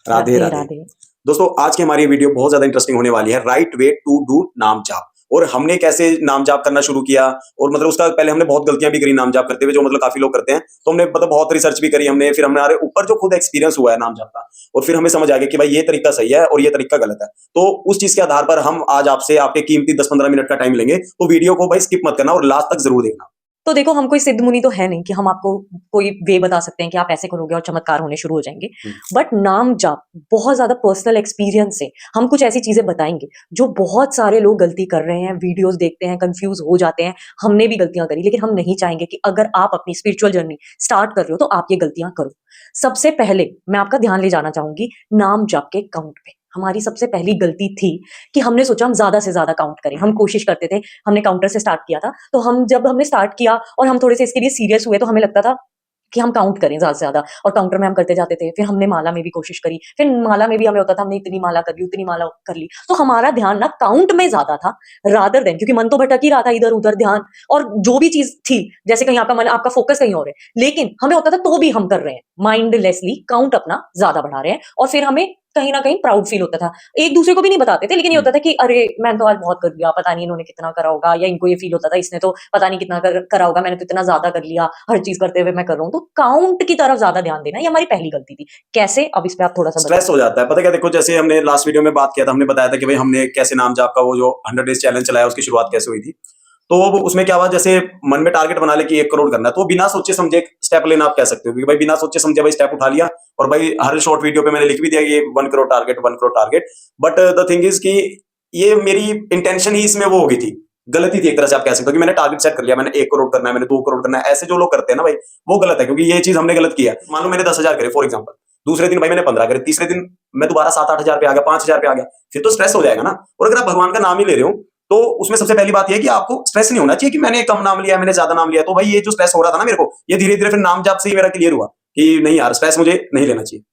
राधे राधे राधे। राधे। दोस्तों आज की हमारी वीडियो बहुत ज्यादा इंटरेस्टिंग होने वाली है, राइट वे टू डू नाम जाप। और हमने कैसे नाम जाप करना शुरू किया, और मतलब उसका पहले हमने बहुत गलतियां भी करी नाम जाप करते हुए, जो मतलब काफी लोग करते हैं। तो हमने मतलब बहुत रिसर्च भी करी हमने, फिर हमारे ऊपर जो खुद एक्सपीरियंस हुआ है नाम जाप का, और फिर हमें समझ आ गया कि भाई ये तरीका सही है और ये तरीका गलत है। तो उस चीज के आधार पर हम आज आपसे आपके कीमती 10-15 मिनट का टाइम लेंगे, तो वीडियो को भाई स्किप मत करना और लास्ट तक जरूर देखना। तो देखो, हम कोई सिद्ध मुनि तो है नहीं कि हम आपको कोई वे बता सकते हैं कि आप ऐसे करोगे और चमत्कार होने शुरू हो जाएंगे। बट नाम जाप बहुत ज्यादा पर्सनल एक्सपीरियंस से हम कुछ ऐसी चीजें बताएंगे जो बहुत सारे लोग गलती कर रहे हैं, वीडियोस देखते हैं, कंफ्यूज हो जाते हैं। हमने भी गलतियां करी, लेकिन हम नहीं चाहेंगे कि अगर आप अपनी स्पिरिचुअल जर्नी स्टार्ट कर रहे हो तो आप ये गलतियां करो। सबसे पहले मैं आपका ध्यान ले जाना चाहूंगी नाम जाप के काउंट पे। हमारी सबसे पहली गलती थी कि हमने सोचा हम ज्यादा से ज्यादा काउंट करें। हम कोशिश करते थे, हमने काउंटर से स्टार्ट किया था, तो हम जब हमने स्टार्ट किया और हम थोड़े से इसके लिए सीरियस हुए तो हमें लगता था कि हम काउंट करें ज्यादा से ज्यादा, और काउंटर में हम करते जाते थे। फिर हमने माला में भी कोशिश करी, फिर माला में भी हमें होता था हमने इतनी माला कर ली, उतनी माला कर ली। तो हमारा ध्यान ना काउंट में ज्यादा था रादर देन, क्योंकि मन तो भटक ही रहा था इधर उधर ध्यान, और जो भी चीज थी, जैसे कहीं आपका मन, आपका फोकस कहीं और है, लेकिन हमें होता था तो भी हम कर रहे हैं माइंडलेसली, काउंट अपना ज्यादा बढ़ा रहे हैं। और फिर हमें कहीं ना कहीं प्राउड फील होता था। एक दूसरे को भी नहीं बताते थे, लेकिन ये होता था कि अरे मैंने तो आज बहुत कर लिया, पता नहीं इन्होंने कितना करा होगा, या इनको ये फील होता था इसने तो पता नहीं कितना करा होगा, मैंने तो इतना ज्यादा कर लिया, हर चीज करते हुए मैं कर रहा हूँ। तो काउंट की तरफ ज्यादा ध्यान देना ये हमारी पहली गलती थी। कैसे, अब इस पे आप थोड़ा सा स्ट्रेस हो जाता है, पता क्या, देखो जैसे हमने लास्ट वीडियो में बात किया था, हमने बताया था कि भाई हमने कैसे नाम जाप का वो जो 100 डेज चैलेंज चलाया उसकी शुरुआत कैसे हुई थी। तो वो उसमें क्या हुआ, जैसे मन में टारगेट बना ले कि 1 करोड़ करना है, तो बिना सोचे समझे एक स्टेप लेना आप कह सकते हो, क्योंकि भाई बिना सोचे समझे भाई स्टेप उठा लिया। और भाई हर शॉर्ट वीडियो पे मैंने लिख भी दिया ये 1 crore target, 1 crore target. But the thing is कि ये मेरी इंटेंशन ही इसमें वो हो गई थी, गलती थी एक तरह से आप कह सकते हो, कि मैंने टारगेट सेट कर लिया, मैंने 1 करोड़ करना है, मैंने 2 करोड़ करना है। ऐसे जो लोग करते हैं ना भाई, वो गलत है, क्योंकि ये चीज हमने गलत किया। मान लो मैंने 10,000 करे फॉर एग्जाम्पल, दूसरे दिन भाई मैंने 15 करे, तीसरे दिन मैं दोबारा 7-8 हजार पे आ गया, 5 हजार पे आ गया, फिर तो स्ट्रेस हो जाएगा ना। और अगर आप भगवान का नाम ही ले रहे हो, तो उसमें सबसे पहली बात यह है कि आपको स्ट्रेस नहीं होना चाहिए कि मैंने कम नाम लिया, मैंने ज्यादा नाम लिया। तो भाई ये जो स्ट्रेस हो रहा था ना मेरे को, ये धीरे धीरे फिर नाम जाप से ही मेरा क्लियर हुआ कि नहीं यार, स्ट्रेस मुझे नहीं लेना चाहिए।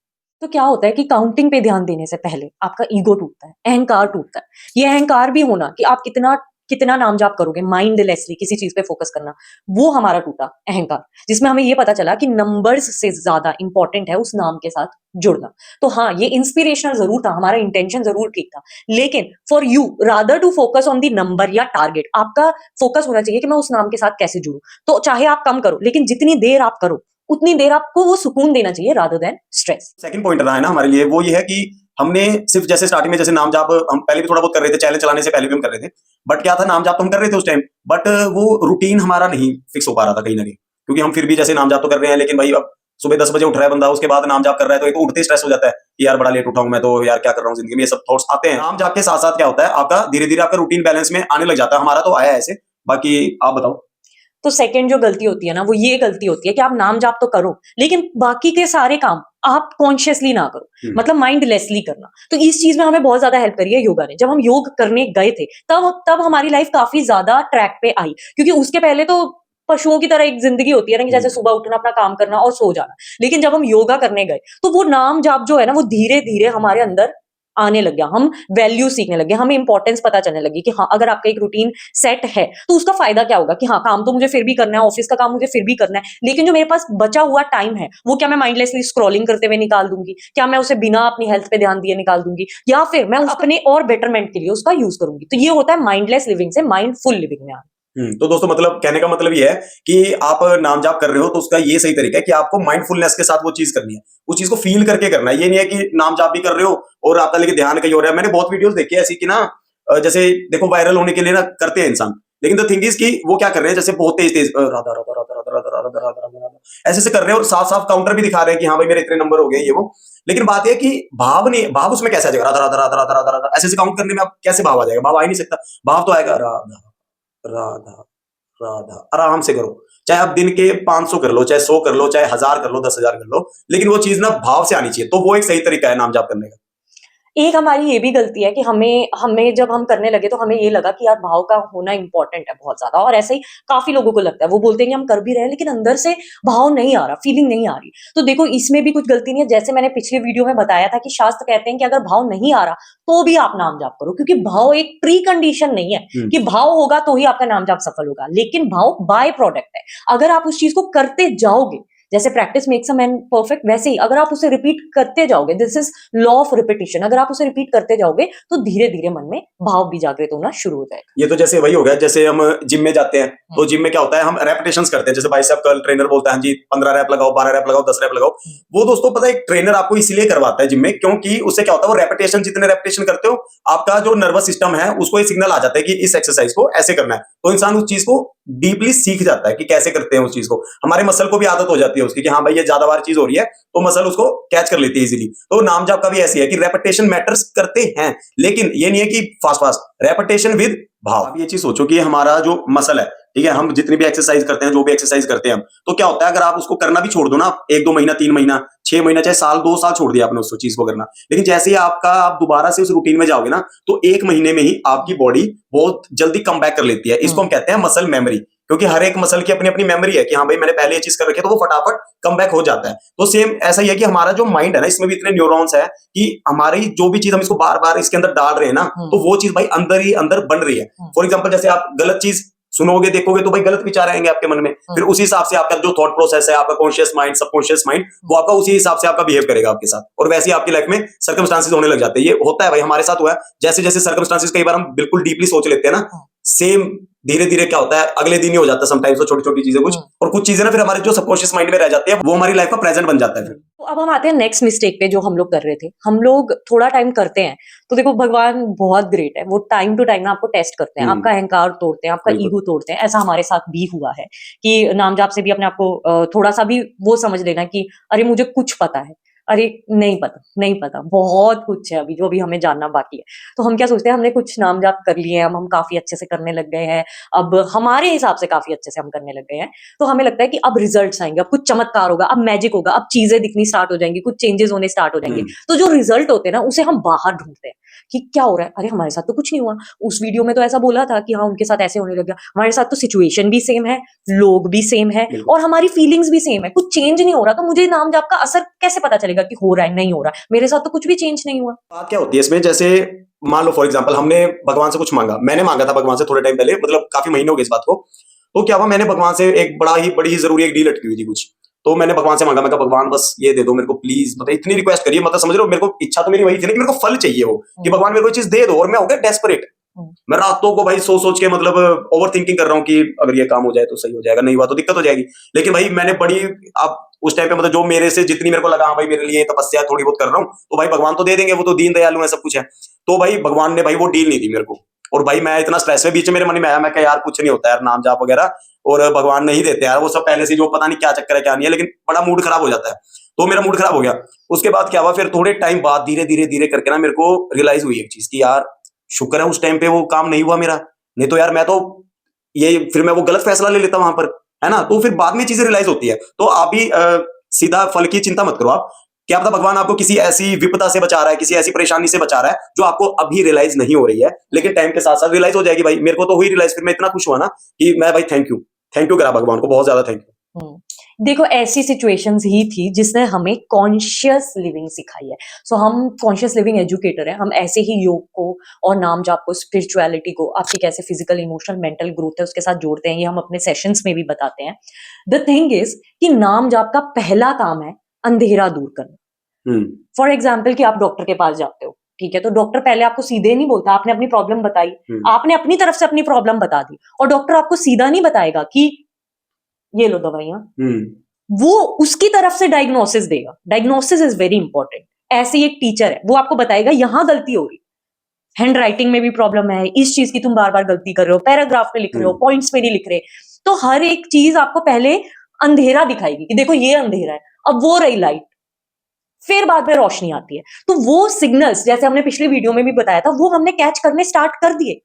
तो क्या होता है कि काउंटिंग पे ध्यान देने से पहले आपका ईगो टूटता है, अहंकार टूटता है। ये अहंकार भी होना कि आप कितना कितना नाम जाप करोगे, माइंडलेसली किसी चीज पे फोकस करना, वो हमारा टूटा अहंकार। जिसमें हमें ये पता चला कि नंबर्स से ज्यादा इंपॉर्टेंट है उस नाम के साथ जुड़ना। तो हाँ, ये इंस्पिरेशनल जरूर था, हमारा इंटेंशन जरूर ठीक था, लेकिन for you rather to focus on the number या टारगेट, आपका फोकस होना चाहिए कि मैं उस नाम के साथ कैसे जुड़ूं। तो चाहे आप कम करो, लेकिन जितनी देर आप करो उतनी देर आपको वो सुकून देना चाहिए rather than stress. Second point रहा है ना हमारे लिए, वो ये है कि हमने सिर्फ जैसे स्टार्टिंग में जैसे नाम जाप हम पहले भी थोड़ा बहुत कर रहे थे, चैलेंज चलाने से पहले भी हम कर रहे थे। बट क्या था, नाम जाप तो हम कर रहे थे उस टाइम, बट वो रूटीन हमारा नहीं फिक्स हो पा रहा था कहीं ना कहीं। क्योंकि हम फिर भी जैसे नाम जाप तो कर रहे हैं, लेकिन भाई अब सुबह 10 बजे उठ रहा है बंदा, उसके बाद नाम जाप कर रहा है, तो एक तो उठते स्ट्रेस हो जाता है कि यार बड़ा लेट उठा हूं मैं, तो यार क्या कर रहा हूँ जिंदगी में, ये सब थॉट्स आते हैं। नाम जाप के साथ साथ क्या होता है, आपका धीरे धीरे आपका रूटीन बैलेंस में आने लग जाता है। हमारा तो आया है ऐसे, बाकी आप बताओ। तो सेकंड जो गलती होती है ना, वो ये गलती होती है कि आप नाम जाप तो करो, लेकिन बाकी के सारे काम आप कॉन्शियसली ना करो, मतलब माइंडलेसली करना। तो इस चीज में हमें बहुत ज्यादा हेल्प करी है योगा ने। जब हम योग करने गए थे, तब तब हमारी लाइफ काफी ज्यादा ट्रैक पे आई, क्योंकि उसके पहले तो पशुओं की तरह एक जिंदगी होती है ना, कि जैसे सुबह उठना, अपना काम करना और सो जाना। लेकिन जब हम योगा करने गए, तो वो नाम जाप जो है ना, वो धीरे धीरे हमारे अंदर आने लग गया। हम वैल्यू सीखने लगे, हमें इंपॉर्टेंस पता चलने लगी कि हाँ, अगर आपका एक रूटीन सेट है तो उसका फायदा क्या होगा, कि हाँ, काम तो मुझे फिर भी करना है, ऑफिस का काम मुझे फिर भी करना है, लेकिन जो मेरे पास बचा हुआ टाइम है वो क्या मैं माइंडलेसली स्क्रॉलिंग करते हुए निकाल दूंगी, क्या मैं उसे बिना अपनी हेल्थ पे ध्यान दिए निकाल दूंगी, या फिर मैं अपने और बेटरमेंट के लिए उसका यूज करूंगी। तो ये होता है माइंडलेस लिविंग से माइंडफुल लिविंग में आना। तो दोस्तों मतलब कहने का मतलब ये है कि आप नाम जाप कर रहे हो तो उसका ये सही तरीका है कि आपको माइंडफुलनेस के साथ वो चीज करनी है, उस चीज को फील करके करना है। ये नहीं है कि नाम जाप भी कर रहे हो और आपका लेकिन ध्यान कहीं हो रहा है। मैंने बहुत वीडियोस देखी है ऐसी कि ना, जैसे देखो वायरल होने के लिए ना करते हैं इंसान, लेकिन द थिंग इज कि वो क्या कर रहे हैं, जैसे बहुत तेज तेज राधा राधा राधा राधा राधा राधा राधा राधा राधा ऐसे से कर रहे हैं, और साफ साफ काउंटर भी दिखा रहे हैं कि हाँ भाई मेरे इतने नंबर हो गए ये वो। लेकिन बात यह कि भाव नहीं, भाव उसमें कैसे आ जाएगा, राधा राधा राधा राधा राधा राधा ऐसे से काउंट करने में आप कैसे भाव आ जाएगा, भाव आ ही नहीं सकता। भाव तो आएगा राधा राधा राधा, आराम से करो। चाहे आप दिन के 500 कर लो, चाहे 100 कर लो, चाहे 1000 कर लो, 10,000 कर लो, लेकिन वो चीज ना भाव से आनी चाहिए। तो वो एक सही तरीका है नाम जाप करने का। एक हमारी ये भी गलती है कि हमें हमें जब हम करने लगे तो हमें ये लगा कि यार भाव का होना इंपॉर्टेंट है बहुत ज्यादा, और ऐसे ही काफी लोगों को लगता है। वो बोलते हैं कि हम कर भी रहे हैं, लेकिन अंदर से भाव नहीं आ रहा, फीलिंग नहीं आ रही। तो देखो, इसमें भी कुछ गलती नहीं है। जैसे मैंने पिछले वीडियो में बताया था कि शास्त्र कहते हैं कि अगर भाव नहीं आ रहा तो भी आप नाम जाप करो, क्योंकि भाव एक प्री कंडीशन नहीं है कि भाव होगा तो ही आपका नाम जाप सफल होगा, लेकिन भाव बाय प्रोडक्ट है। अगर आप उस चीज को करते जाओगे, जैसे practice makes a man perfect, वैसे ही अगर आप उसे रिपीट करते जाओगे, this is law of repetition, अगर आप उसे रिपीट करते जाओगे तो धीरे धीरे मन में भाव भी जागृत होना शुरू हो जाएगा। ये तो जैसे वही हो गया, जैसे हम जिम में जाते हैं तो जिम में क्या होता है, हम रेपिटेशंस करते हैं, जैसे भाई साहब कल ट्रेनर बोलता है जी 15 रैप लगाओ, 12 रैप लगाओ, 10 रैप लगाओ। वो दोस्तों पता है एक ट्रेनर आपको इसलिए करवाता है जिम में, क्योंकि उससे क्या होता है, वो रेपिटेशन, जितने रेपिटेशन करते हो आपका जो नर्वस सिस्टम है उसको ये सिग्नल आ जाता है कि इस एक्सरसाइज को ऐसे करना है, तो इंसान उस चीज को डीपली सीख जाता है कि कैसे करते हैं उस चीज को। हमारे मसल को भी आदत हो जाती है उसकी कि हाँ भाई ये ज्यादा बार चीज हो रही है, तो मसल उसको कैच कर लेती है इजीली। तो नाम जाप का भी ऐसी है कि रेपिटेशन मैटर्स करते हैं, लेकिन ये नहीं है कि फास्ट फास्ट, रेपिटेशन विद भाव। आप ये चीज सोचो कि हमारा जो मसल है, ठीक है, हम जितनी भी एक्सरसाइज करते हैं, जो भी एक्सरसाइज करते हैं हम, तो क्या होता है अगर आप उसको करना भी छोड़ दो ना, 1-2 महीना, 3 महीना, 6 महीना, चाहे साल, 2 साल छोड़ दिया आपने उस चीज को करना, लेकिन जैसे ही आप दोबारा से उस रूटीन में जाओगे ना, तो 1 महीने में ही आपकी बॉडी बहुत जल्दी कम बैक कर लेती है। इसको हम कहते हैं मसल मेमोरी, क्योंकि हर एक मसल की अपनी अपनी मेमोरी है कि हाँ भाई मैंने पहले ये चीज कर रखी है, तो वो फटाफट कम बैक हो जाता है। तो सेम ऐसा ही है कि हमारा जो माइंड है ना, इसमें भी इतने न्यूरॉन्स है कि हमारी जो भी चीज हम इसको बार बार इसके अंदर डाल रहे हैं ना, तो वो चीज भाई अंदर ही अंदर बन रही है। फॉर एग्जाम्पल जैसे आप गलत चीज सुनोगे, देखोगे, तो भाई गलत विचार आएंगे आपके मन में, फिर उसी हिसाब से आपका जो थॉट प्रोसेस है, आपका कॉन्शियस माइंड, सबकॉन्शियस माइंड, वो आपका उसी हिसाब से आपका बिहेव करेगा आपके साथ, और वैसे ही आपकी लाइफ में सर्कमस्टांसेस होने लग जाते हैं। ये होता है भाई, हमारे साथ हुआ है। जैसे जैसे सर्कमस्टांसेस कई बार हम बिल्कुल डीपली सोच लेते हैं ना, सेम धीरे धीरे क्या होता है, अगले दिन ही हो जाता है समटाइम्स, तो छोटी छोटी चीजें कुछ, और कुछ चीजें ना फिर हमारे जो सबकॉन्शियस माइंड में रह जाती है, वो हमारी लाइफ का प्रेजेंट बन जाता है फिर। तो अब हम आते हैं नेक्स्ट मिस्टेक पे जो हम लोग कर रहे थे। हम लोग थोड़ा टाइम करते हैं तो देखो भगवान बहुत ग्रेट है, वो टाइम टू टाइम ना आपको टेस्ट करते हैं, आपका अहंकार तोड़ते हैं, आपका ईगो तोड़ते हैं। ऐसा हमारे साथ भी हुआ है कि नाम जाप से भी अपने आप को थोड़ा सा भी वो समझ लेना कि अरे मुझे कुछ पता है, अरे नहीं पता, नहीं पता, बहुत कुछ है अभी जो अभी हमें जानना बाकी है। तो हम क्या सोचते हैं, हमने कुछ नाम जाप कर लिए हैं, हम काफी अच्छे से करने लग गए हैं, अब हमारे हिसाब से काफी अच्छे से हम करने लग गए हैं, तो हमें लगता है कि अब रिजल्ट्स आएंगे, अब कुछ चमत्कार होगा, अब मैजिक होगा, अब चीजें दिखनी स्टार्ट हो जाएंगी, कुछ चेंजेस होने स्टार्ट हो जाएंगे। तो जो रिजल्ट होते हैं ना, उसे हम बाहर ढूंढते हैं कि क्या हो रहा है, अरे हमारे साथ तो कुछ नहीं हुआ, उस वीडियो में तो ऐसा बोला था कि हाँ उनके साथ ऐसे होने लग गया, हमारे साथ तो सिचुएशन भी सेम है, लोग भी सेम है, और हमारी फीलिंग्स भी सेम है, कुछ चेंज नहीं हो रहा, तो मुझे नाम जाप का असर कैसे पता चलेगा कि हो रहा है नहीं हो रहा है? मेरे साथ तो कुछ भी चेंज नहीं हुआ। बात क्या होती है इसमें, जैसे मान लो फॉर एग्जांपल हमने भगवान से कुछ मांगा, मैंने मांगा था भगवान से थोड़े टाइम पहले, मतलब काफी महीने हो गए इस बात को। तो क्या हुआ, मैंने भगवान से एक बड़ी ही जरूरी एक डील अटकी हुई थी कुछ, तो मैंने भगवान से मांगा, मैं कहा भगवान बस ये दे दो मेरे को प्लीज, मतलब इतनी रिक्वेस्ट करिए, मतलब समझ रहे हो, मेरे को इच्छा तो मेरी वही थी ना कि मेरे को फल चाहिए वो, कि भगवान मेरे को चीज दे दो, और मैं हो गया डेस्परेट। मैं रातों को भाई सोच के मतलब ओवर थिंकिंग कर रहा हूँ कि अगर ये काम हो जाए तो सही हो जाएगा, नहीं हुआ तो दिक्कत हो जाएगी। लेकिन भाई मैंने बड़ी, आप उस टाइम पे मतलब जो मेरे से जितनी मेरे को लगा, हाँ भाई मेरे लिए तपस्या थोड़ी बहुत कर रहा हूँ, तो भाई भगवान तो दे देंगे, वो तो दीन दयालु है, सब कुछ है। तो भाई भगवान ने भाई वो डील नहीं दी मेरे को, और भाई मैं इतना स्ट्रेस में, बीच में मेरे मन में आया, मैं यार कुछ नहीं होता यार नाम जाप वगैरह, और भगवान नहीं देते यार, वो सब पहले से जो पता नहीं क्या चक्कर है क्या नहीं है, लेकिन बड़ा मूड खराब हो जाता है। तो मेरा मूड खराब हो गया। उसके बाद क्या हुआ, फिर थोड़े टाइम बाद धीरे धीरे धीरे करके ना मेरे को रियलाइज हुई एक चीज कि यार शुक्र है उस टाइम पे वो काम नहीं हुआ मेरा, नहीं तो यार मैं तो ये फिर मैं वो गलत फैसला ले लेता वहां पर, है ना। तो फिर बाद में चीजें रियलाइज होती है। तो आप भी सीधा फल की चिंता मत करो आप, क्या पता भगवान आपको किसी ऐसी विपदा से बचा रहा है, किसी ऐसी परेशानी से बचा रहा है जो आपको अभी रियलाइज नहीं हो रही है, लेकिन टाइम के साथ साथ रियलाइज हो जाएगी। भाई मेरे को तो हुई रियलाइज, फिर मैं इतना खुश हुआ ना कि मैं भाई थैंक यू करा भगवान को, बहुत ज्यादा थैंक यू। देखो ऐसी सिचुएशंस ही थी जिसने हमें कॉन्शियस लिविंग सिखाई है। सो हम कॉन्शियस लिविंग एजुकेटर हैं, हम ऐसे ही योग को और नाम जाप को, स्पिरिचुअलिटी को, आपकी कैसे फिजिकल इमोशनल मेंटल ग्रोथ है उसके साथ जोड़ते हैं, ये हम अपने सेशंस में भी बताते हैं। द थिंग इज कि नाम जाप का पहला काम है अंधेरा दूर करना। फॉर एग्जाम्पल कि आप डॉक्टर के पास जाते हो, ठीक है, तो डॉक्टर पहले आपको सीधे नहीं बोलता, आपने अपनी प्रॉब्लम बताई, आपने अपनी तरफ से अपनी प्रॉब्लम बता दी, और डॉक्टर आपको सीधा नहीं बताएगा कि ये लो दवाइयां, वो उसकी तरफ से डायग्नोसिस देगा। Diagnosis is very important. ऐसे ही एक टीचर है, वो आपको बताएगा यहां गलती हो रही, हैंड राइटिंग में भी प्रॉब्लम है, इस चीज की तुम बार बार गलती कर रहे हो, पैराग्राफ में लिख रहे हो, पॉइंट्स में नहीं लिख रहे। तो हर एक चीज आपको पहले अंधेरा दिखाएगी कि देखो ये अंधेरा है, अब वो रही लाइट, फिर बाद में रोशनी आती है। तो वो सिग्नल्स, जैसे हमने पिछले वीडियो में भी बताया था, वो हमने कैच करने स्टार्ट कर दिए।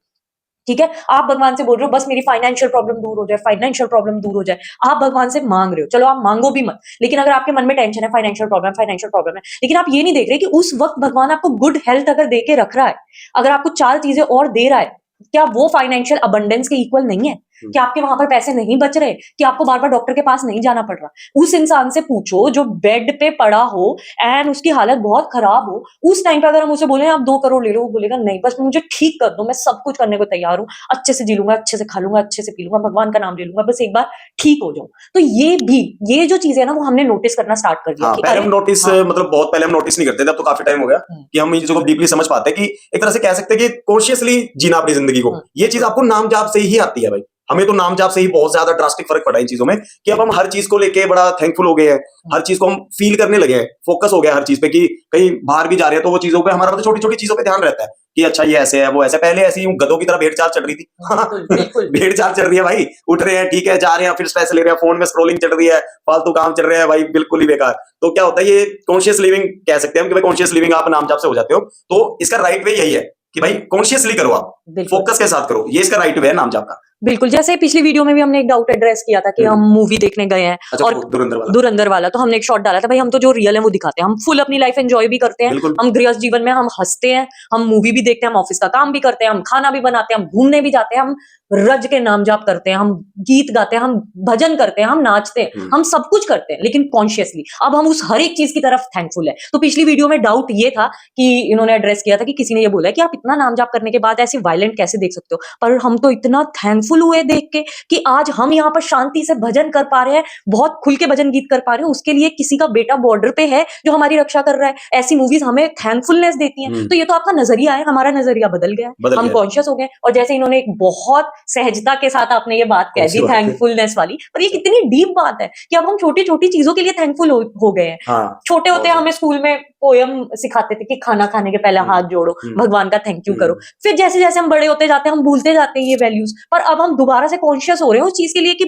ठीक है, आप भगवान से बोल रहे हो बस मेरी फाइनेंशियल प्रॉब्लम दूर हो जाए, फाइनेंशियल प्रॉब्लम दूर हो जाए, आप भगवान से मांग रहे हो, चलो आप मांगो भी मत, लेकिन अगर आपके मन में टेंशन है, फाइनेंशियल प्रॉब्लम है, लेकिन आप ये नहीं देख रहे कि उस वक्त भगवान आपको गुड हेल्थ अगर दे के रख रहा है, अगर आपको 4 चीजें और दे रहा है, क्या वो फाइनेंशियल अबंडेंस के इक्वल नहीं है? कि आपके वहां पर पैसे नहीं बच रहे, कि आपको बार बार डॉक्टर के पास नहीं जाना पड़ रहा, उस इंसान से पूछो जो बेड पे पड़ा हो एंड उसकी हालत बहुत खराब हो, उस टाइम पे अगर हम उसे बोले आप 2 करोड़ ले लो, वो बोलेगा नहीं बस मुझे ठीक कर दो, मैं सब कुछ करने को तैयार हूँ, अच्छे से जी लूंगा, अच्छे से खा लूंगा, अच्छे से पी लूंगा, भगवान का नाम ले लूंगा, बस एक बार ठीक हो जाऊं। तो ये जो चीजें है ना वो हमने नोटिस करना स्टार्ट कर दिया हाँ, कि पहले अरे हम नोटिस हाँ, मतलब बहुत पहले हम नोटिस नहीं करते थे, अब तो काफी टाइम हो गया हम्म, कि हम इन चीजों को डीपली समझ पाते हैं कि एक तरह से कह सकते हैं कि कॉन्शियसली जीना अपनी जिंदगी को। ये चीज बिल्कुल आपको नाम जाप से ही आती है भाई। हमें तो नाम जाप से ही बहुत ज्यादा ड्रास्टिक फर्क पड़ा है इन चीजों में कि अब हम हर चीज को लेके बड़ा थैंकफुल हो गए हैं, हर चीज को हम फील करने लगे हैं, फोकस हो गया हर चीज पे कि कहीं बाहर भी जा रहे हैं तो वो चीजों पे हमारा मतलब छोटी छोटी चीजों पे ध्यान रहता है कि अच्छा ये ऐसे है वो ऐसे। पहले ऐसी यूं गधों की तरह भेड़ चाल चल रही थी बिल्कुल बिल्कुल भेड़ चाल चल रही है भाई, उठ रहे हैं ठीक है, जा रहे हैं, फिर स्ट्रेस ले रहे हैं, फोन में स्क्रोलिंग चल रही है, फालतू काम चल रहे हैं भाई, बिल्कुल ही बेकार। तो क्या होता है ये कॉन्शियस लिविंग कह सकते हैं हम कि भाई कॉन्शियस लिविंग आप नाम जाप से हो जाते हो। तो इसका राइट वे यही है कि भाई कॉन्शियसली करो, आप बिल्कुल फोकस के साथ करो, ये इसका राइट वे है नाम जाप का। बिल्कुल, जैसे पिछली वीडियो में भी हमने एक डाउट एड्रेस किया था कि हम मूवी देखने गए हैं अच्छा और वो धुरंधर वाला, धुरंधर वाला, तो हमने एक शॉट डाला था भाई हम तो जो रियल है वो दिखाते हैं, हम फुल अपनी लाइफ एंजॉय भी करते हैं, बिल्कुल हम गृहस्थ जीवन में हम हंसते हैं, हम मूवी भी देखते हैं, हम ऑफिस का काम भी करते हैं, हम खाना भी बनाते हैं, हम घूमने भी जाते हैं, हम रज के नाम जाप करते हैं, हम गीत गाते हैं, हम भजन करते हैं, हम नाचते हैं, हम सब कुछ करते हैं लेकिन कॉन्शियसली। अब हम उस हर एक चीज की तरफ थैंकफुल है। तो पिछली वीडियो में डाउट ये था कि इन्होंने एड्रेस किया था कि किसी ने ये बोला कि आप इतना नाम जाप करने के बाद ऐसे वायलेंट कैसे देख सकते हो, पर हम तो इतना थैंकफुल हुए देख के कि आज हम यहाँ पर शांति से भजन कर पा रहे हैं, बहुत खुल के भजन गीत कर पा रहे हैं, उसके लिए किसी का बेटा बॉर्डर पे है जो हमारी रक्षा कर रहा है। ऐसी मूवीज हमें थैंकफुलनेस देती हैं। तो ये तो आपका नजरिया है, हमारा नजरिया बदल गया है, बदल हम गया। कॉन्शियस हो गए। और जैसे इन्होंने एक बहुत सहजता के साथ आपने ये बात कह कौन सी दी बात है? थैंकफुलनेस वाली, पर ये कितनी डीप बात है कि अब हम छोटी छोटी चीजों के लिए थैंकफुल हो गए हैं। हाँ छोटे होते बहुत हमें स्कूल में पोयम सिखाते थे कि खाना खाने के पहले हाथ जोड़ो, भगवान का थैंक यू करो। फिर जैसे जैसे हम बड़े होते जाते हैं हम भूलते जाते हैं ये वैल्यूज, पर अब हम दोबारा से कॉन्शियस हो रहे हैं उस चीज के लिए कि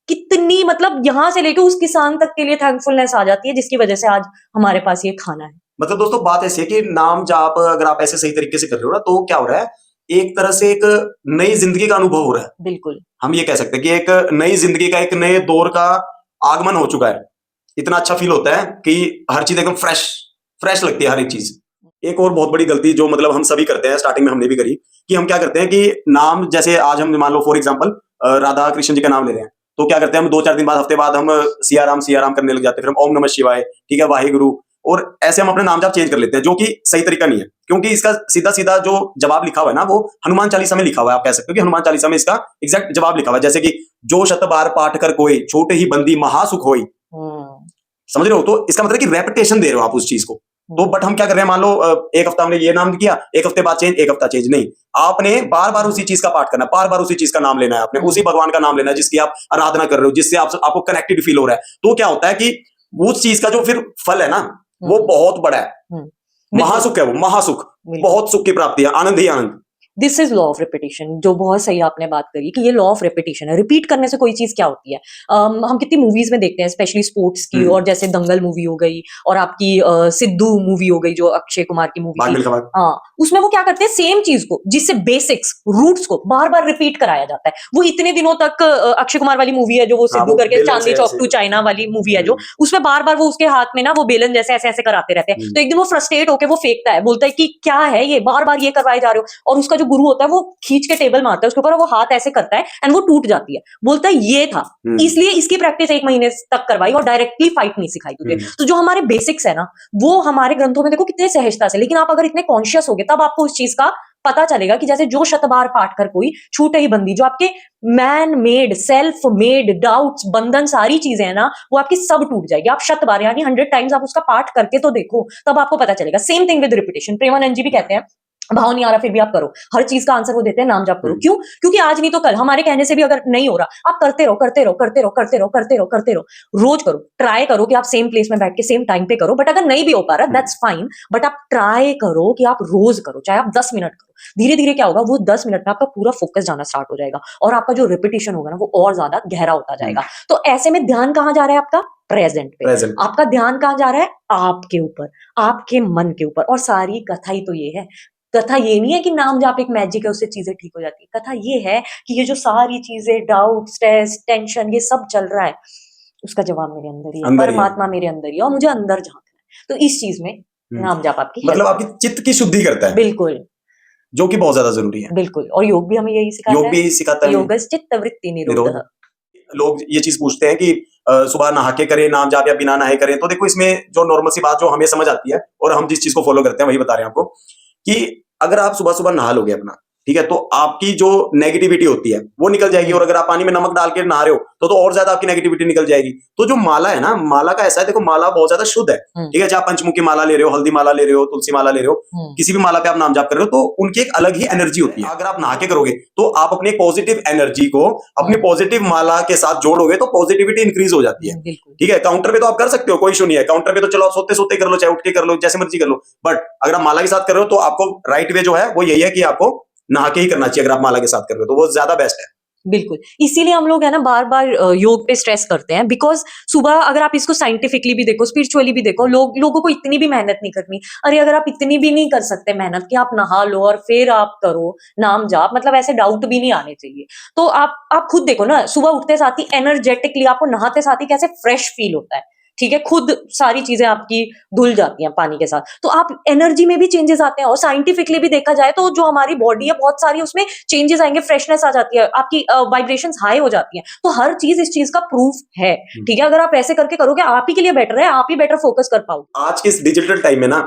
कितनी मतलब यहाँ से लेके उस किसान तक के लिए थैंकफुलनेस आ जाती है जिसकी वजह से आज हमारे पास ये खाना है। मतलब दोस्तों बात ऐसी है कि नाम जाप अगर आप ऐसे सही तरीके से कर रहे हो ना तो क्या हो रहा है, एक तरह से एक नई जिंदगी का अनुभव हो रहा है। बिल्कुल हम ये कह सकते हैं कि एक नई जिंदगी का एक नए दौर का आगमन हो चुका है। इतना अच्छा फील होता है कि हर चीज एकदम फ्रेश फ्रेश लगती है हर एक चीज। एक और बहुत बड़ी गलती जो मतलब हम सभी करते हैं, स्टार्टिंग में हमने भी करी, कि हम क्या करते हैं कि नाम जैसे आज हम मान लो फॉर एग्जांपल राधा कृष्ण जी का नाम ले रहे हैं, तो क्या करते हैं हम 2-4 दिन बाद हफ्ते बाद हम सिया राम करने लग जाते हैं, फिर हम ओम नमः शिवाय, ठीक है, वाहिगुरु, और ऐसे हम अपने नाम जाप चेंज कर लेते हैं, जो कि सही तरीका नहीं है। क्योंकि इसका सीधा सीधा जो जवाब लिखा हुआ है ना वो हनुमान चालीसा में लिखा हुआ है। आप कह सकते हो कि हनुमान चालीसा में इसका एग्जैक्ट जवाब लिखा हुआ है, जैसे कि जो शत बार पाठ कर कोई छोटे ही बंदी महासुख होई। समझ रहे हो? तो इसका मतलब कि रेपिटेशन दे रहे हो आप उस चीज को। तो बट हम क्या कर रहे हैं, मान लो एक हफ्ता हमने ये नाम किया, एक हफ्ते बाद चेंज, एक हफ्ता चेंज नहीं, आपने बार बार उसी चीज का पाठ करना है, बार बार उसी चीज का नाम लेना है, आपने उसी भगवान का नाम लेना है जिसकी आप आराधना कर रहे हो, जिससे आपको कनेक्टेड फील हो रहा है। तो क्या होता है कि उस चीज का जो फिर फल है ना वो बहुत बड़ा है, महासुख है, वो महासुख, बहुत सुख की प्राप्ति है, आनंद ही आनंद। This is law of repetition, जो बहुत सही आपने बात करी कि ये लॉ ऑफ रिपीटिशन है। रिपीट करने से कोई चीज क्या होती है, हम कितनी मूवीज में देखते हैं स्पेशली स्पोर्ट्स की, और जैसे दंगल मूवी हो गई और आपकी सिद्धू मूवी हो गई जो अक्षय कुमार की मूवी थी, हाँ उसमें वो क्या करते हैं सेम चीज को, जिससे बेसिक्स रूट्स को बार बार रिपीट कराया जाता है। वो इतने दिनों तक अक्षय कुमार वाली मूवी है जो वो सिद्धू करके चांदनी चौक टू चाइना वाली मूवी है जो, उसमें बार बार वो उसके हाथ में ना वो बेलन जैसे ऐसे ऐसे कराते रहते हैं। तो एक दिन वो फ्रस्ट्रेट होकर वो फेंकता है, बोलता है कि क्या है ये, बार बार ये करवाए जा रहे हो। और उसका जो गुरु होता है वो खींच के टेबल मारता है उसके ऊपर, वो हाथ ऐसे करता है एंड वो टूट जाती है। बोलता है ये था, इसलिए इसकी प्रैक्टिस 1 महीने तक करवाई और डायरेक्टली फाइट नहीं सिखाई तुझे। तो जो हमारे बेसिक्स है ना वो हमारे ग्रंथों में देखो कितने सहजता से, लेकिन आप अगर इतने कॉन्शियस होगे तब आपको उस चीज का पता चलेगा कि जैसे जो शतबार पाठ कर कोई छूटे ही बंदी, जो आपके man made self made doubts बंधन सारी चीजें हैं ना वो आपकी सब टूट जाएगी। आप शतबार यानी 100 टाइम्स आप उसका पाठ करके तो देखो, तब आपको पता चलेगा। Same thing with repetition, Premanand ji भी कहते हैं भाव नहीं आ रहा फिर भी आप करो, हर चीज का आंसर वो देते हैं नाम जाप करो। क्यों? क्योंकि आज नहीं तो कल, हमारे कहने से भी अगर नहीं हो रहा, आप करते रहो करते रहो करते रहो करते रहो करते रहो करते रहो, रोज करो। ट्राई करो कि आप सेम प्लेस में बैठ के सेम टाइम पे करो, बट अगर नहीं भी हो पा रहा दैट्स फाइन, बट आप ट्राई करो कि आप रोज करो, चाहे आप 10 मिनट करो। धीरे धीरे क्या होगा, वो 10 मिनट में आपका पूरा फोकस जाना स्टार्ट हो जाएगा और आपका जो रिपीटिशन होगा ना वो और ज्यादा गहरा होता जाएगा। तो ऐसे में ध्यान कहाँ जा रहा है आपका, प्रेजेंट पे। आपका ध्यान कहाँ जा रहा है, आपके ऊपर, आपके मन के ऊपर। और सारी कथा ही तो ये है, कथा ये नहीं है कि नाम जाप एक मैजिक है उससे चीजें ठीक हो जाती है। कथा ये है कि ये जो सारी चीजें डाउट स्ट्रेस टेंशन ये सब चल रहा है उसका जवाब मेरे अंदर ही है, परमात्मा मेरे अंदर ही है और मुझे अंदर झांकना है। तो इस चीज में नाम जाप आपकी मतलब आपकी चित्त की शुद्धि करता है। बिल्कुल। जो कि बहुत ज्यादा जरूरी है। बिल्कुल, और योग भी हमें यही सिखाता योग है, भी यही सिखाता है योगश्चित्तवृत्ति निरोध। निरोधः। लोग ये चीज पूछते हैं कि सुबह नहा के करें नाम जाप या बिना नहाए करें, तो देखो इसमें जो नॉर्मल सी बात जो हमें समझ आती है और हम जिस चीज को फॉलो करते हैं वही बता रहे हैं आपको, कि अगर आप सुबह सुबह नहा लोगे अपना, ठीक है, तो आपकी जो नेगेटिविटी होती है वो निकल जाएगी। और अगर आप पानी में नमक डाल के नहा रहे हो तो और ज्यादा आपकी नेगेटिविटी निकल जाएगी। तो जो माला है ना, माला का ऐसा है, देखो माला बहुत ज्यादा शुद्ध है, ठीक है, चाहे आप पंचमुखी माला ले रहे हो, हल्दी माला ले रहे हो, तुलसी माला ले रहे हो, किसी भी माला पे आप नाम जाप कर रहे हो, तो उनकी एक अलग ही एनर्जी होती है। अगर आप नहा के करोगे तो आप अपनी पॉजिटिव एनर्जी को अपनी पॉजिटिव माला के साथ जोड़ोगे तो पॉजिटिविटी इंक्रीज हो जाती है, ठीक है। काउंटर पे तो आप कर सकते हो, कोई इशू नहीं है, काउंटर पे तो चलो आप सोते सोते कर लो, चाहे उठ के कर लो, जैसे मर्जी कर लो, बट अगर आप माला के साथ कर रहे हो तो आपको राइट वे जो है वो यही है कि आपको नहा के ही करना चाहिए। अगर आप माला के साथ कर रहे हो तो वो ज्यादा बेस्ट है। बिल्कुल, इसीलिए हम लोग है ना बार-बार योग पे स्ट्रेस करते हैं, बिकॉज़ सुबह अगर आप इसको साइंटिफिकली भी देखो, स्पिरिचुअली भी देखो, लोगों को इतनी भी मेहनत नहीं करनी। अरे अगर आप इतनी भी नहीं कर सकते मेहनत कि आप नहा लो और फिर आप करो नाम जाप, मतलब ऐसे डाउट भी नहीं आने चाहिए। तो आप खुद देखो ना, सुबह उठते साथ ही एनर्जेटिकली आपको नहाते साथ ही कैसे फ्रेश फील होता है, ठीक है? खुद सारी चीजें आपकी धुल जाती हैं पानी के साथ, तो आप एनर्जी में भी चेंजेस आते हैं। और साइंटिफिकली भी देखा जाए तो जो हमारी बॉडी है बहुत सारी उसमें चेंजेस आएंगे, फ्रेशनेस आ जाती है, आपकी वाइब्रेशंस हाई हो जाती हैं। तो हर चीज इस चीज का प्रूफ है, ठीक है? अगर आप ऐसे करके करोगे आप ही के लिए बेटर है, आप ही बेटर फोकस कर पाओगे। आज के इस डिजिटल टाइम में ना,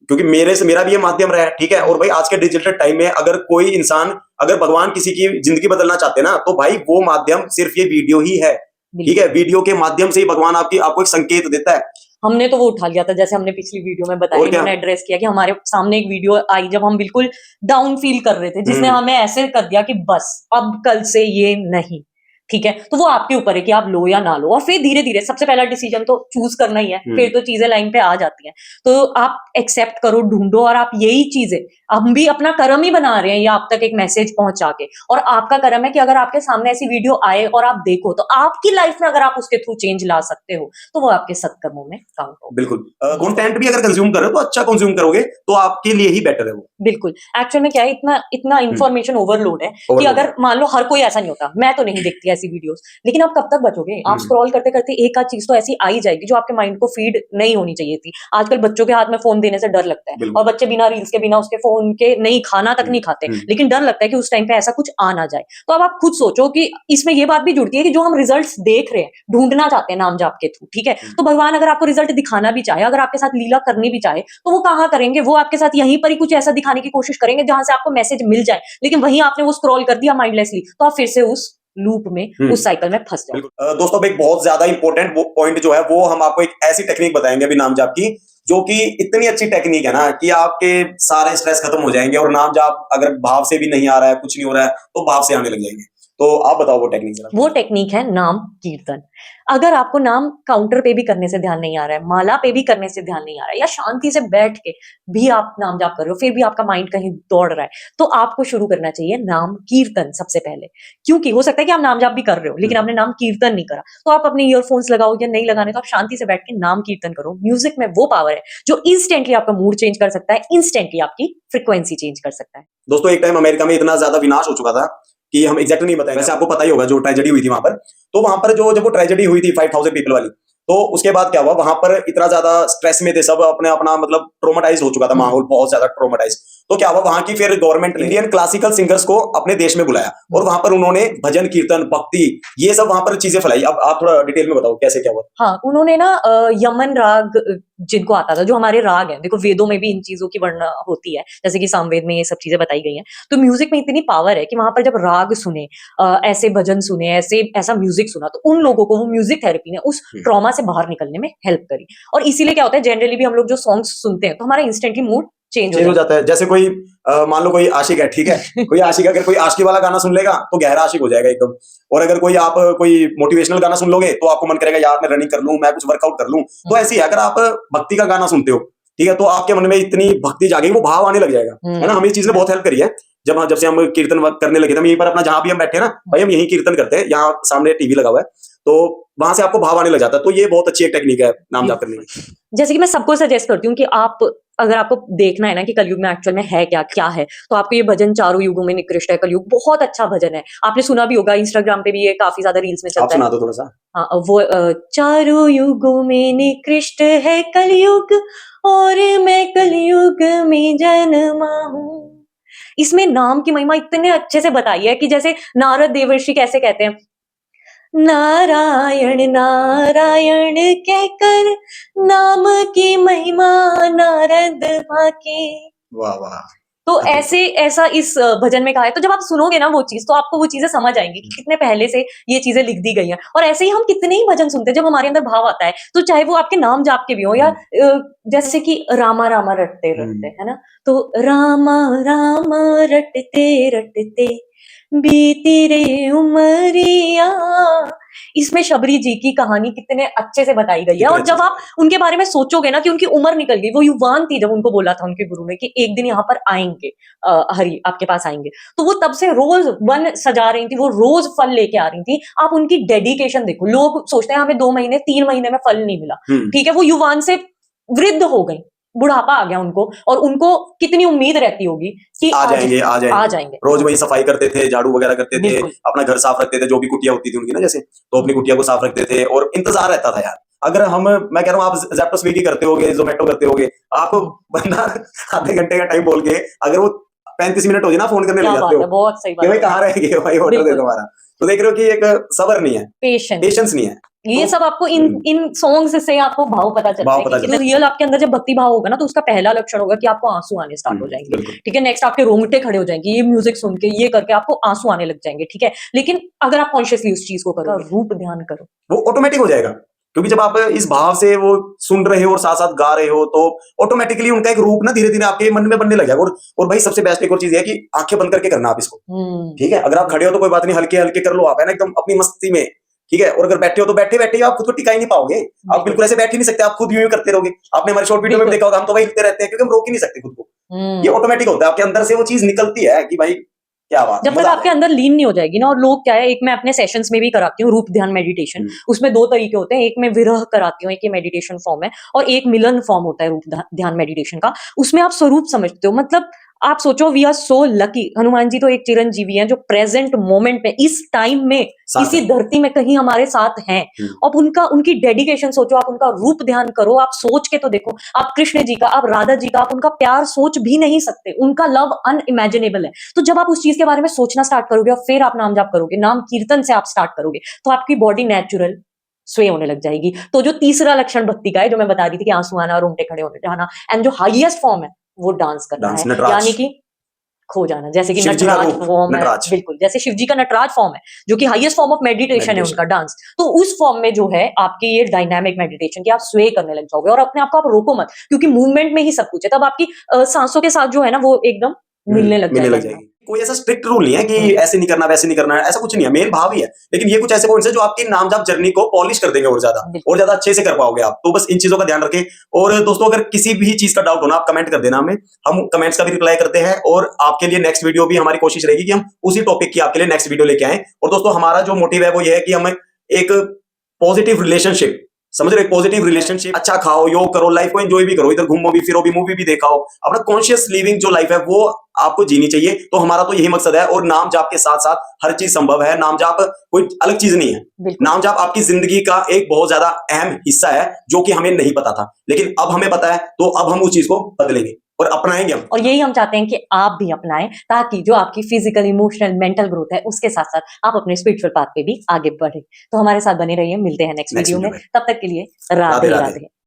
क्योंकि मेरा भी ये माध्यम रहा है, ठीक है, और भाई आज के डिजिटल टाइम में अगर कोई इंसान, अगर भगवान किसी की जिंदगी बदलना चाहते हैं ना, तो भाई वो माध्यम सिर्फ ये वीडियो ही है, ठीक है। वीडियो के माध्यम से ही भगवान आपको एक संकेत देता है। हमने तो वो उठा लिया था, जैसे हमने पिछली वीडियो में बताया, इन्होंने एड्रेस किया कि हमारे सामने एक वीडियो आई जब हम बिल्कुल डाउन फील कर रहे थे, जिसने हमें ऐसे कर दिया कि बस अब कल से ये नहीं, ठीक है? तो वो आपके ऊपर है कि आप लो या ना लो, और फिर धीरे धीरे सबसे पहला डिसीजन तो चूज करना ही है, फिर तो चीजें लाइन पे आ जाती हैं। तो आप एक्सेप्ट करो, ढूंढो, और आप यही चीजें, हम भी अपना कर्म ही बना रहे हैं ये आप तक एक मैसेज पहुंचा के। और आपका कर्म है कि अगर आपके सामने ऐसी वीडियो आए और आप देखो, तो आपकी लाइफ में अगर आप उसके थ्रू चेंज ला सकते हो तो वो आपके सत्कर्मों में काउंट हो। बिल्कुल, कंटेंट भी अगर कंज्यूम कर रहे हो तो अच्छा कंज्यूम करोगे तो आपके लिए ही बेटर है वो। बिल्कुल, एक्चुअल में क्या है, इतना इतना इंफॉर्मेशन ओवरलोड है कि अगर मान लो हर कोई ऐसा नहीं होता, मैं तो नहीं देखती ऐसी वीडियोस, लेकिन आप कब तक बचोगे? आप स्क्रॉल करते करते एक आध चीज तो ऐसी आ ही जाएगी जो आपके माइंड को फीड नहीं होनी चाहिए थी। आजकल बच्चों के हाथ में फोन देने से डर लगता है, और बच्चे बिना रील्स के, बिना उसके फोन के नहीं, खाना तक नहीं खाते, लेकिन डर लगता है कि उस टाइम पे ऐसा कुछ आ ना जाए। तो अब आप खुद सोचो कि इसमें ये बात भी जुड़ती है कि जो हम रिजल्ट्स देख रहे हैं, ढूंढना चाहते हैं नाम जाप के थ्रू, ठीक है, तो भगवान अगर आपको रिजल्ट दिखाना भी चाहे, अगर आपके साथ लीला करनी भी चाहे, तो वो कहाँ करेंगे? वो आपके साथ यहीं पर ही कुछ ऐसा दिखाने की कोशिश करेंगे जहां से आपको मैसेज मिल जाए, लेकिन वहीं आपने वो स्क्रॉल कर दिया माइंडलेसली, तो आप फिर से उस लूप में, उस साइकिल में फंस जाओ। दोस्तों, अब एक बहुत ज्यादा इंपॉर्टेंट पॉइंट जो है वो हम आपको एक ऐसी टेक्निक बताएंगे अभी नाम जाप की, जो कि इतनी अच्छी टेक्निक है ना कि आपके सारे स्ट्रेस खत्म हो जाएंगे। और नाम जाप अगर भाव से भी नहीं आ रहा है, कुछ नहीं हो रहा है, तो भाव से आने लग जाएंगे। तो आप बताओ वो टेक्निक जरा। वो टेक्निक है नाम कीर्तन। अगर आपको नाम काउंटर पे भी करने से ध्यान नहीं आ रहा है, माला पे भी करने से ध्यान नहीं आ रहा है, या शांति से बैठ के भी आप नाम जाप कर रहे हो, फिर भी आपका माइंड कहीं दौड़ रहा है, तो आपको शुरू करना चाहिए नाम कीर्तन सबसे पहले। क्योंकि हो सकता है कि आप नाम जाप भी कर रहे हो लेकिन आपने नाम कीर्तन नहीं करा, तो आप अपने ईयरफोन्स लगाओ या नहीं लगाने, तो आप शांति से बैठ के नाम कीर्तन करो। म्यूजिक में वो पावर है जो इंस्टेंटली आपका मूड चेंज कर सकता है, इंस्टेंटली आपकी फ्रिक्वेंसी चेंज कर सकता है। दोस्तों, एक टाइम अमेरिका में इतना ज्यादा विनाश हो चुका था कि हम एग्जैक्टली नहीं बताएंगे। वैसे आपको पता ही होगा जो ट्रेजेडी हुई थी वहां पर। तो वहां पर जब वो ट्रेजेडी हुई थी 5000 पीपल वाली, तो उसके बाद क्या हुआ, वहां पर इतना ज्यादा स्ट्रेस में थे सब, अपने अपना मतलब ट्रोमाटाइज हो चुका था माहौल, बहुत ज्यादा ट्रोमाटाइज। तो क्या हुआ, वहां की फिर गवर्नमेंट ने इंडियन क्लासिकल सिंगर्स को अपने देश में बुलाया और वहां पर उन्होंने भजन कीर्तन भक्ति ये सब वहां पर चीजें फैलाई। अब आप थोड़ा डिटेल में बताओ कैसे क्या हुआ। हाँ, उन्होंने ना यमन राग जिनको आता था, जो हमारे राग हैं, देखो वेदों में भी इन चीजों की वर्णना होती है, जैसे कि सामवेद में ये सब चीजें बताई गई हैं। तो म्यूजिक में इतनी पावर है कि वहां पर जब राग सुने, ऐसे भजन सुने, ऐसा म्यूजिक सुना, तो उन लोगों को वो म्यूजिक थेरेपी ने उस ट्रॉमा से बाहर निकलने में हेल्प करी। और इसीलिए क्या होता है, जनरली भी हम लोग जो सॉन्ग्स सुनते हैं तो हमारा इंस्टेंटली मूड चेंज हो जाता है। जैसे कोई मान लो कोई आशिक है, ठीक है, कोई आशिक अगर कोई आशिकी वाला गाना सुन लेगा तो गहरा आशिक हो जाएगा एकदम। और अगर कोई मोटिवेशनल गाना सुन लोगे तो आपको मन करेगा यार मैं रनिंग कर लूं, मैं कुछ वर्कआउट कर लूं। तो ऐसे ही अगर आप भक्ति का गाना सुनते हो, ठीक है, तो आपके मन में इतनी भक्ति जागेगी, वो भाव आने लग जाएगा, है ना। हमें इस चीज ने बहुत हेल्प करी है। जब से हम कीर्तन करने लगे थे, हम यहीं पर अपना जहां भी हम बैठे ना भाई, हम यही कीर्तन करते हैं, यहाँ सामने टीवी लगा हुआ है, तो वहां से आपको भाव आने लग जाता है। तो ये बहुत अच्छी एक टेक्निक है नाम जाप करने की। जैसे कि मैं सबको सजेस्ट करती हूँ कि आप, अगर आपको देखना है ना कि कलयुग में एक्चुअल में है क्या क्या है, तो आपको ये भजन चारों युगों में निकृष्ट है कलयुग, बहुत अच्छा भजन है। आपने सुना भी होगा, इंस्टाग्राम पे भी ये काफी ज्यादा रील्स में चलता है। सुना दो थोड़ा सा। हाँ, वो चारों युगों में निकृष्ट है कलयुग, और मैं कलयुग में जन्मा हूँ, इसमें नाम की महिमा इतने अच्छे से बताई है कि जैसे नारद देवर्षि कैसे कहते हैं, नारायण नारायण कहकर नाम की महिमा नारद बाके। वाह वाह। तो ऐसा इस भजन में कहा है। तो जब आप सुनोगे ना वो चीज, तो आपको वो चीजें समझ आएंगी कि कितने पहले से ये चीजें लिख दी गई हैं। और ऐसे ही हम कितने ही भजन सुनते हैं, जब हमारे अंदर भाव आता है, तो चाहे वो आपके नाम जाप के भी हो, या जैसे कि रामा रामा रटते रटते, है ना, तो रामा रामा रटते रटते बीती रे उमरिया, इसमें शबरी जी की कहानी कितने अच्छे से बताई गई है। और जब आप उनके बारे में सोचोगे ना कि उनकी उम्र निकल गई, वो युवान थी जब उनको बोला था उनके गुरु ने कि एक दिन यहाँ पर आएंगे, हरि आपके पास आएंगे, तो वो तब से रोज वन सजा रही थी, वो रोज फल लेके आ रही थी। आप उनकी डेडिकेशन देखो। लोग सोचते हैं हमें 2 महीने 3 महीने में फल नहीं मिला, ठीक है, वो युवान से वृद्ध हो गई, बुढ़ापा आ गया उनको, और उनको कितनी उम्मीद रहती होगी कि आ जाएंगे। रोज वही सफाई करते थे, झाड़ू वगैरह करते थे, अपना घर साफ रखते थे, जो भी कुटिया होती थी उनकी ना, जैसे तो अपनी कुटिया को साफ रखते थे, और इंतजार रहता था यार। अगर मैं कह रहा हूँ, आप ज़ेप्टो स्विगी करते होगे, जोमेटो करते होगे, आप बंदा आधे घंटे का टाइम बोल के अगर वो 35 मिनट हो जाए ना, फोन करने लग जाते हो, बहुत सही बात, भाई कहाँ रह गए भाई, ऑर्डर दे दो हमारा। तो देख रहे हो कि एक सब्र नहीं है, पेशेंस नहीं है। ये सब आपको इन सॉन्ग्स से आपको भाव पता चलता है कि रियल आपके अंदर जब भक्ति भाव होगा ना, तो उसका पहला लक्षण होगा कि आपको आंसू आने स्टार्ट हो जाएंगे, ठीक है। नेक्स्ट आपके रोंगटे खड़े हो जाएंगे, ये म्यूजिक सुन के, ये करके आपको आंसू आने लग जाएंगे, ठीक है। लेकिन अगर आप कॉन्शियसली उस चीज को करो, रूप ध्यान करो, वो ऑटोमेटिक हो जाएगा। क्योंकि जब आप इस भाव से वो सुन रहे हो और साथ साथ गा रहे हो, तो ऑटोमेटिकली उनका एक रूप ना धीरे धीरे आपके मन में बनने लग जाएगा। और भाई सबसे बेस्ट एक और चीज है कि आंखें बंद करके करना आप इसको, ठीक है। अगर आप खड़े हो तो कोई बात नहीं, हल्के हल्के कर लो आप, है ना, एकदम अपनी मस्ती में, ठीक है। और अगर बैठे हो तो बैठे बैठे आप खुद को टिका ही नहीं पाओगे, आप बिल्कुल ऐसे बैठ ही नहीं सकते, आप खुद यूं करते रहोगे। आपने हमारे शॉर्ट वीडियो में देखा होगा, हम तो वही हिलते रहते हैं, क्योंकि हम रोक ही नहीं सकते खुद को। ये ऑटोमेटिक होता है, आपके अंदर से वो चीज निकलती है कि भाई क्या बात, जब तक आपके अंदर लीन नहीं हो जाएगी ना। और लोग क्या है, एक मैं अपने सेशंस में भी कराती हूँ रूप ध्यान मेडिटेशन, उसमें 2 तरीके होते हैं, एक मैं विरह कराती हूँ, एक ये मेडिटेशन फॉर्म है, और एक मिलन फॉर्म होता है रूप ध्यान मेडिटेशन का। उसमें आप स्वरूप समझते हो, मतलब आप सोचो, we are so lucky, Hanuman ji तो एक चिरंजीवी हैं जो प्रेजेंट मोमेंट में, इस टाइम में, इसी धरती में कहीं हमारे साथ हैं। अब उनकी डेडिकेशन सोचो, आप उनका रूप ध्यान करो, आप सोच के तो देखो, आप कृष्ण जी का, आप राधा जी का, आप उनका प्यार सोच भी नहीं सकते, उनका लव अनइमेजिनेबल है। तो जब आप उस चीज के बारे में सोचना स्टार्ट करोगे, और फिर आप नाम जाप करोगे, नाम कीर्तन से आप स्टार्ट करोगे, तो आपकी बॉडी नेचुरल स्वे होने लग जाएगी। तो जो तीसरा लक्षण भक्ति का है, जो मैं बता रही थी कि आंसू आना, रोंगटे खड़े होने जाना, एंड जो हाईएस्ट फॉर्म है वो डांस करना है, यानी कि खो जाना, जैसे कि नटराज फॉर्म है, बिल्कुल जैसे शिव जी का नटराज फॉर्म है, जो कि हाईएस्ट फॉर्म ऑफ मेडिटेशन है उनका डांस। तो उस फॉर्म में जो है आपकी ये डायनामिक मेडिटेशन की, आप स्वे करने लग जाओगे, और अपने आप को आप रोको मत, क्योंकि मूवमेंट में ही सब कुछ है। तब आपकी सांसों के साथ जो है ना, वो एकदम मिलने लग जाएगी। कोई ऐसा स्ट्रिक्ट रूल नहीं है कि ऐसे नहीं करना वैसे नहीं करना है, ऐसा कुछ नहीं है, मेन भाव ही है। लेकिन ये कुछ ऐसे पॉइंट्स है जो आपकी नाम जाप जर्नी को पॉलिश कर देंगे और ज्यादा अच्छे से कर पाओगे आप। तो बस इन चीजों का ध्यान रखें। और दोस्तों, अगर किसी भी चीज का डाउट हो ना, आप कमेंट कर देना हमें, हम कमेंट्स का भी रिप्लाई करते हैं। और आपके लिए नेक्स्ट वीडियो भी हमारी कोशिश रहेगी कि हम उसी टॉपिक की आपके लिए नेक्स्ट वीडियो लेके आए। और दोस्तों, हमारा जो मोटिव है वो ये है कि हम एक पॉजिटिव रिलेशनशिप, समझ रहे, पॉजिटिव रिलेशनशिप, अच्छा खाओ, योग करो, लाइफ को एंजॉय भी करो, इधर घूमो भी फिरो भी, मूवी भी देखाओ, अपना कॉन्शियस लिविंग जो लाइफ है वो आपको जीनी चाहिए। तो हमारा तो यही मकसद है। और नाम जाप के साथ साथ हर चीज संभव है, नाम जाप कोई अलग चीज नहीं है। नाम जाप आपकी जिंदगी का एक बहुत ज्यादा अहम हिस्सा है, जो कि हमें नहीं पता था, लेकिन अब हमें पता है, तो अब हम उस चीज को बदलेंगे और अपनाएंगे हम। और यही हम चाहते हैं कि आप भी अपनाएं, ताकि जो आपकी फिजिकल, इमोशनल, मेंटल ग्रोथ है, उसके साथ साथ आप अपने स्पिरिचुअल पाथ पे भी आगे बढ़े। तो हमारे साथ बने रहिए, मिलते हैं नेक्स्ट वीडियो में। तब तक के लिए राधे राधे।